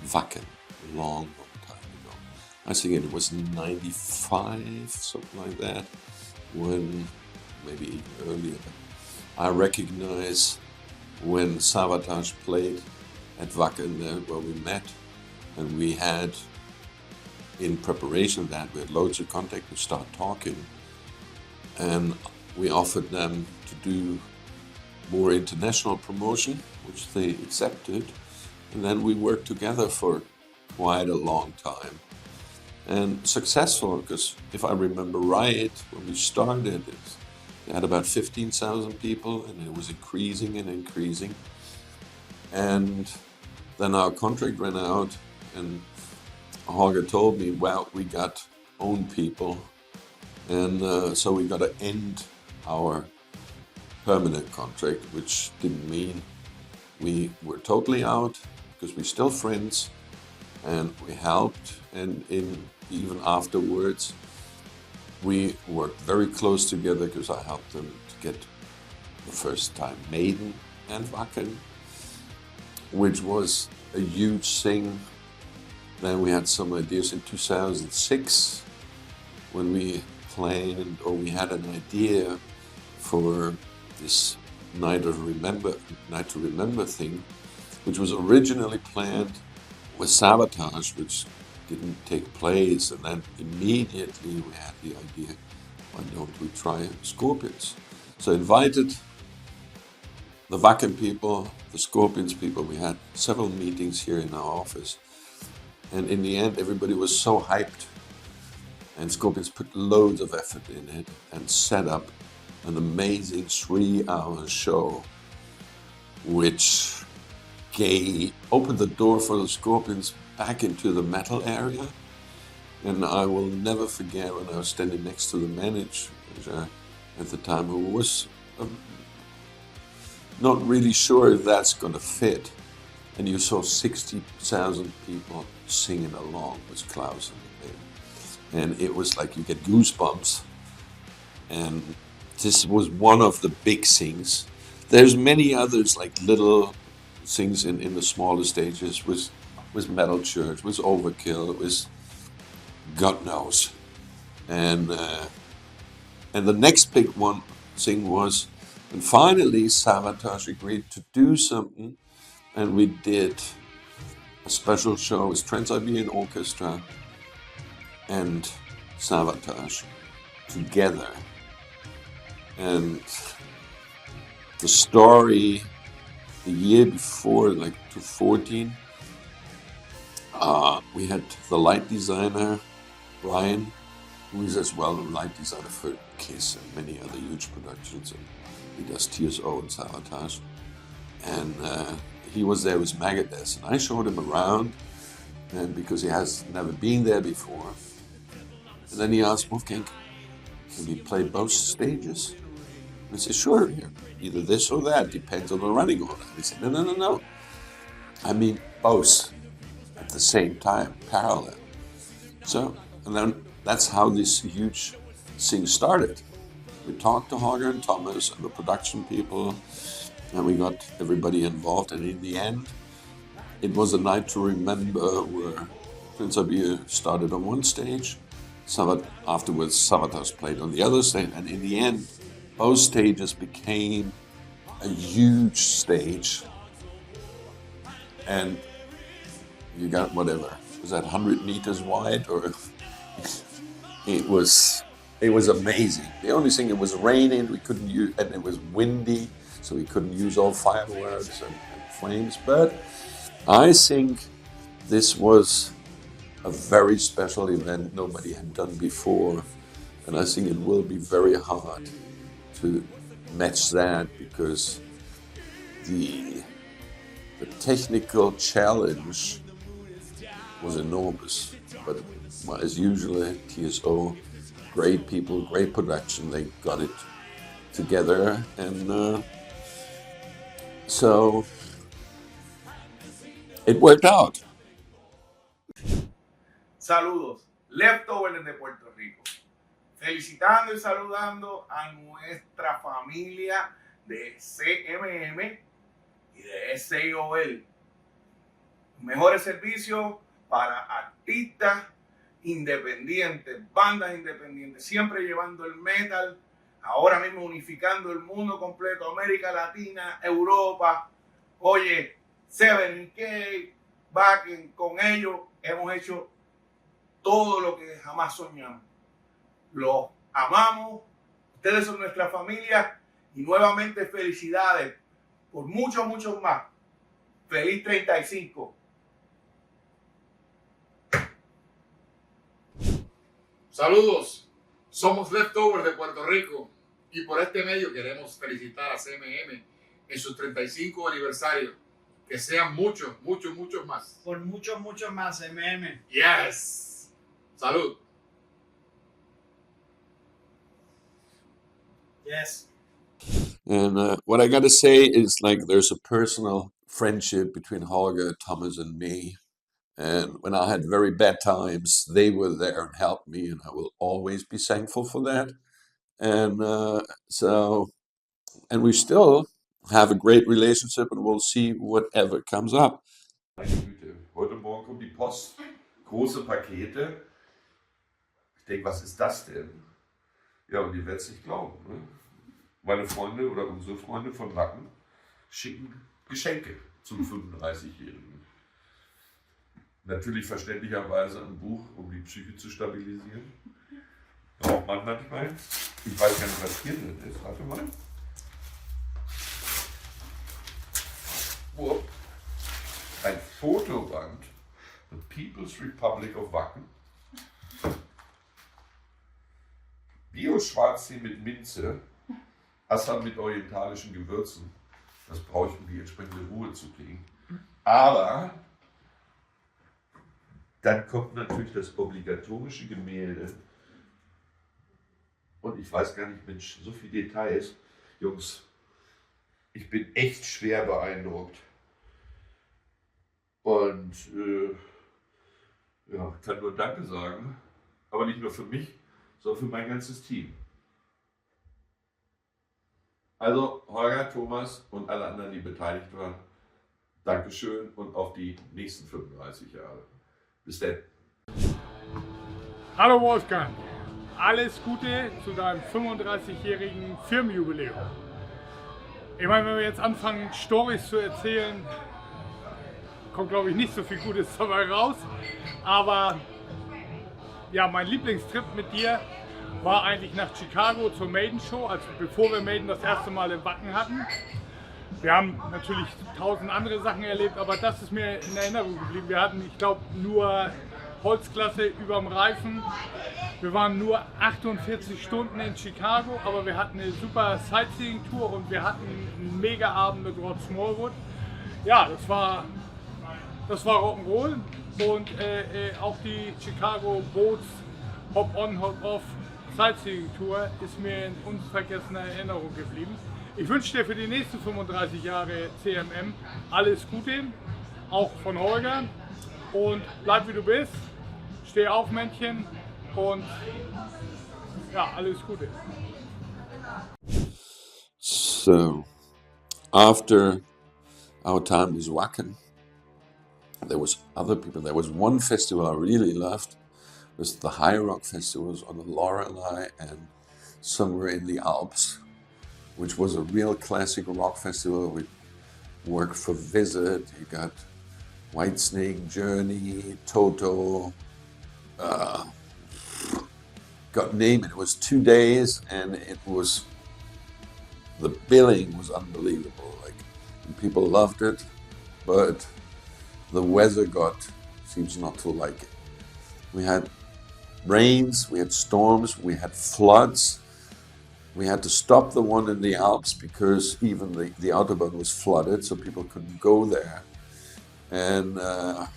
Wacken, a long time ago. I think it was 95, something like that, when, maybe even earlier. I recognize when Savatage played at Wacken where we met, and we had, in preparation of that, we had loads of contact to start talking, and we offered them to do more international promotion, which they accepted, and then we worked together for quite a long time. And successful, because if I remember right, when we started, they had about 15,000 people, and it was increasing and increasing. And then our contract ran out, and Holger told me, well, we got own people, and so we got to end our permanent contract, which didn't mean we were totally out, because we're still friends, and we helped, and even afterwards, we worked very close together, because I helped them to get the first time Medien and Wacken, which was a huge thing. Then we had some ideas in 2006 when we planned, or we had an idea for this Night to Remember thing, which was originally planned with Savatage, which didn't take place, and then immediately we had the idea, why don't we try Scorpions? So invited the Wacken people, the Scorpions people. We had several meetings here in our office, and in the end everybody was so hyped, and Scorpions put loads of effort in it and set up an amazing 3-hour show, which opened the door for the Scorpions back into the metal area. And I will never forget when I was standing next to the manager at the time, who was not really sure if that's going to fit. And you saw 60,000 people singing along with Klaus in the band. And it was like you get goosebumps. And this was one of the big things. There's many others, like little things in the smaller stages, with Metal Church, with Overkill, with God knows. And the next big thing was, and finally Savatage agreed to do something, and we did a special show with Trans-Siberian Orchestra and Savatage together. And the story, the year before, like 2014, we had the light designer, Brian, who is as well a light designer for Kiss and many other huge productions. And he does TSO and Savatage. And he was there with Megadeth, and I showed him around, and because he has never been there before. And then he asked, Wolfgang, can we play both stages? And I said, sure, either this or that, depends on the running order. He said, no. I mean both at the same time, parallel. So, and then that's how this huge thing started. We talked to Holger and Thomas and the production people, and we got everybody involved. And in the end, it was a night to remember, where Trans-Siberian started on one stage, afterwards Savatage played on the other stage, and in the end, both stages became a huge stage. And you got whatever, was that 100 meters wide, or it was amazing. The only thing, it was raining, we couldn't use, and it was windy, so we couldn't use all fireworks and flames. But I think this was a very special event nobody had done before, and I think it will be very hard to match that, because the technical challenge was enormous. But as usual, TSO, great people, great production, they got it together, and so it worked out. Saludos, Left-Övr de Puerto Rico. Felicitando y saludando a nuestra familia de CMM y de SAOL. Mejores servicios para artistas independientes, bandas independientes, siempre llevando el metal, ahora mismo unificando el mundo completo, América Latina, Europa. Oye, 7K, Wacken, con ellos hemos hecho todo lo que jamás soñamos. Los amamos, ustedes son nuestra familia y nuevamente felicidades por muchos más. Feliz 35. Saludos, somos Left-Övr de Puerto Rico y por este medio queremos felicitar a CMM en su 35 aniversario. Que sean muchos más. Por muchos más, CMM. Yes. Salud. Yes. And what I gotta say is, like, there's a personal friendship between Holger, Thomas, and me. And when I had very bad times, they were there and helped me, and I will always be thankful for that. And and we still have a great relationship, and we'll see whatever comes up. Meine Güte, heute Morgen kommt die Post, große Pakete. Ich denke, was ist das denn? Ja, und ihr werdet es nicht glauben. Ne? Meine Freunde oder unsere Freunde von Wacken schicken Geschenke zum 35-Jährigen. Natürlich verständlicherweise ein Buch, um die Psyche zu stabilisieren. Braucht man manchmal. Ich weiß gar nicht, was hier drin ist. Warte mal. Oh. Ein Fotoband. The People's Republic of Wacken. Bio-Schwarztee mit Minze. Assam mit orientalischen Gewürzen. Das brauche ich, um die entsprechende Ruhe zu kriegen. Aber dann kommt natürlich das obligatorische Gemälde. Und ich weiß gar nicht, Mensch, so viele Details. Jungs, ich bin echt schwer beeindruckt. Und ja, kann nur Danke sagen. Aber nicht nur für mich, sondern für mein ganzes Team. Also Holger, Thomas und alle anderen, die beteiligt waren, Dankeschön und auf die nächsten 35 Jahre. Bis dann. Hallo Wolfgang, alles Gute zu deinem 35-jährigen Firmenjubiläum. Ich meine, wenn wir jetzt anfangen, Storys zu erzählen, kommt, glaube ich, nicht so viel Gutes dabei raus. Aber ja, mein Lieblingstrip mit dir war eigentlich nach Chicago zur Maiden Show, also bevor wir Maiden das erste Mal in Wacken hatten. Wir haben natürlich 1000 andere Sachen erlebt, aber das ist mir in Erinnerung geblieben. Wir hatten, ich glaube, nur Holzklasse überm Reifen. Wir waren nur 48 Stunden in Chicago, aber wir hatten eine super Sightseeing-Tour und wir hatten einen Mega-Abend mit Rott Smallwood. Ja, das war Rock'n'Roll und auch die Chicago Boats Hop-on, Hop-off Sightseeing-Tour ist mir in unvergessener Erinnerung geblieben. Ich wünsche dir für die nächsten 35 Jahre CMM alles Gute, auch von Holger, und bleib wie du bist, steh auf Männchen und ja, alles Gute. So, after our time with Wacken, there was other people. There was one festival I really loved. It was the High Rock Festivals on the Lorelei and somewhere in the Alps, which was a real classic rock festival. We worked for Visit. You got Whitesnake, Journey, Toto, got name it. It was 2 days, and the billing was unbelievable. Like, people loved it, but the weather seems not to like it. We had rains, we had storms, we had floods. We had to stop the one in the Alps because even the Autobahn was flooded, so people couldn't go there. And the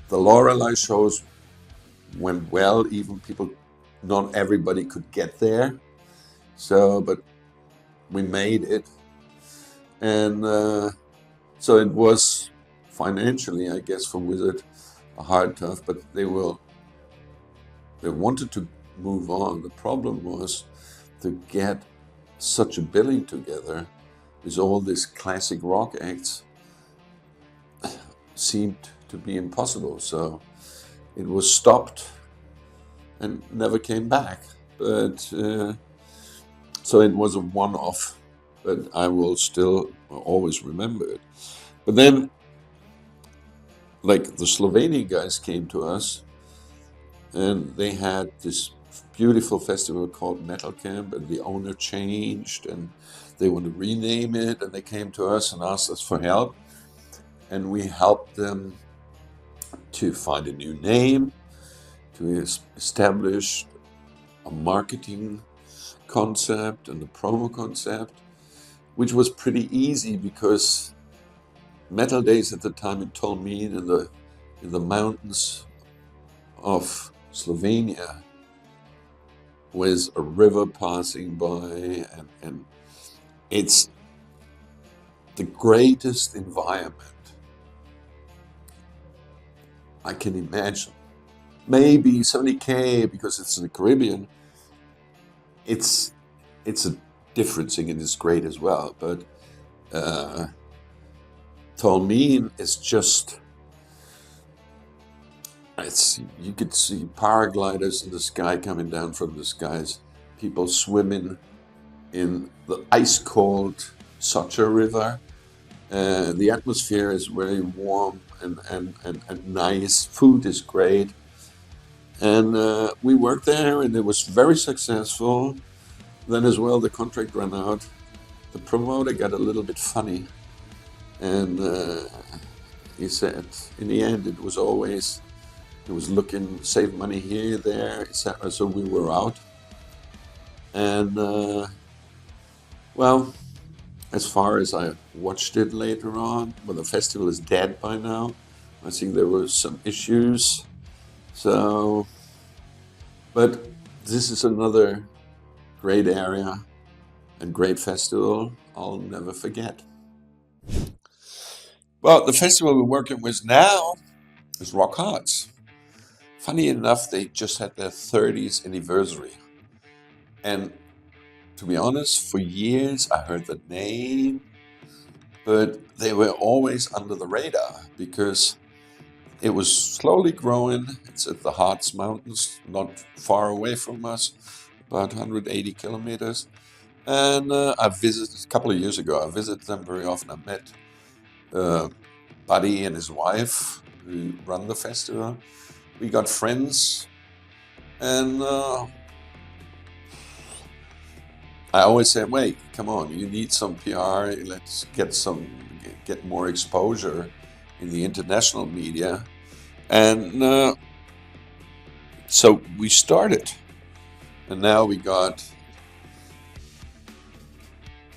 Lorelei shows went well, even not everybody could get there. So, but we made it. And so it was financially, I guess, for Wizard, a hard tough, but they wanted to move on. The problem was to get such a billing together with all these classic rock acts. seemed to be impossible. So it was stopped and never came back. But so it was a one-off, but I will still always remember it. But then, like, the Slovenian guys came to us, and they had this beautiful festival called Metal Camp, and the owner changed, and they want to rename it, and they came to us and asked us for help, and we helped them to find a new name, to establish a marketing concept and a promo concept, which was pretty easy because MetalDays at the time in Tolmin in the mountains of Slovenia with a river passing by, and it's the greatest environment I can imagine. Maybe 70K because it's in the Caribbean. It's a different thing and it's great as well, but Tolmin is just, you could see paragliders in the sky coming down from the skies, people swimming in the ice-cold Socha River. The atmosphere is very warm and nice. Food is great. And we worked there and it was very successful. Then as well, the contract ran out. The promoter got a little bit funny. And he said, in the end, it was looking, save money here, there, etc. So we were out. And well, as far as I watched it later on, well, the festival is dead by now. I think there were some issues. So, but this is another great area and great festival I'll never forget. Well, the festival we're working with now is ROCKHARZ. Funny enough, they just had their 30th anniversary. And to be honest, for years I heard the name, but they were always under the radar because it was slowly growing. It's at the Harz Mountains, not far away from us, about 180 kilometers. And I visited, a couple of years ago, I visited them very often. I met Buddy and his wife who run the festival. We got friends, and I always said, wait, come on, you need some PR, let's get more exposure in the international media. And so we started, and now we got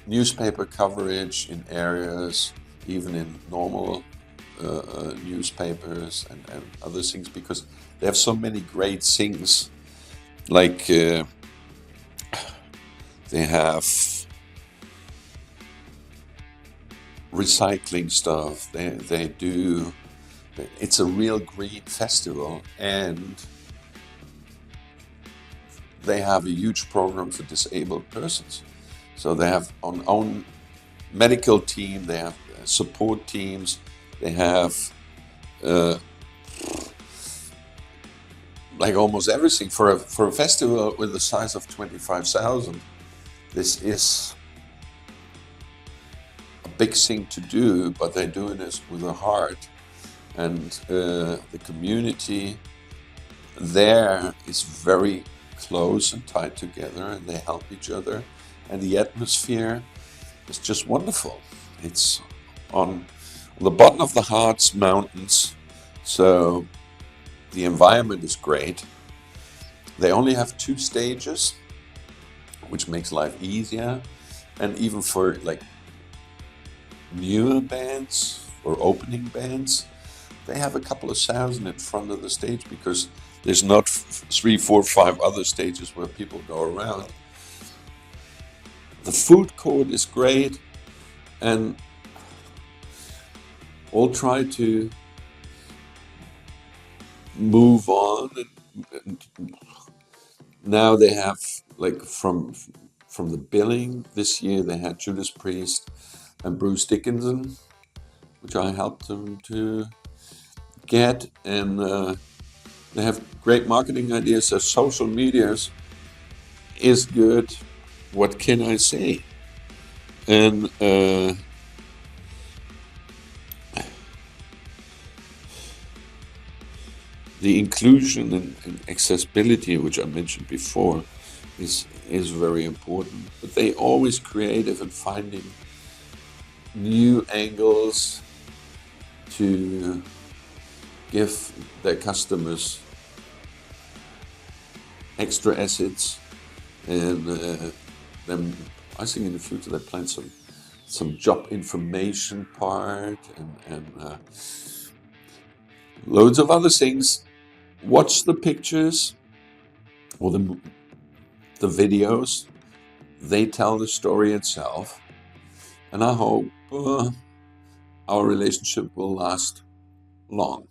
newspaper coverage in areas, even in normal newspapers and other things, because they have so many great things, like they have recycling stuff, they do, it's a real green festival, and they have a huge program for disabled persons. So they have an own medical team, they have support teams, they have like almost everything for a festival with the size of 25,000. This is a big thing to do, but they're doing this with a heart, and the community there is very close and tight together, and they help each other, and the atmosphere is just wonderful. It's on the bottom of the Harz Mountains, so the environment is great. They only have 2 stages, which makes life easier, and even for like newer bands or opening bands, they have a couple of thousand in front of the stage because there's not 3, 4, 5 other stages where people go around. The food court is great, and we'll try to move on. And now they have, like, from the billing this year, they had Judas Priest and Bruce Dickinson, which I helped them to get, and they have great marketing ideas. Their social medias is good. What can I say? And the inclusion and accessibility, which I mentioned before, is very important. But they always creative in finding new angles to give their customers extra assets, and then I think in the future they plan some job information part and loads of other things. Watch the pictures or the videos. They tell the story itself, and I hope our relationship will last long.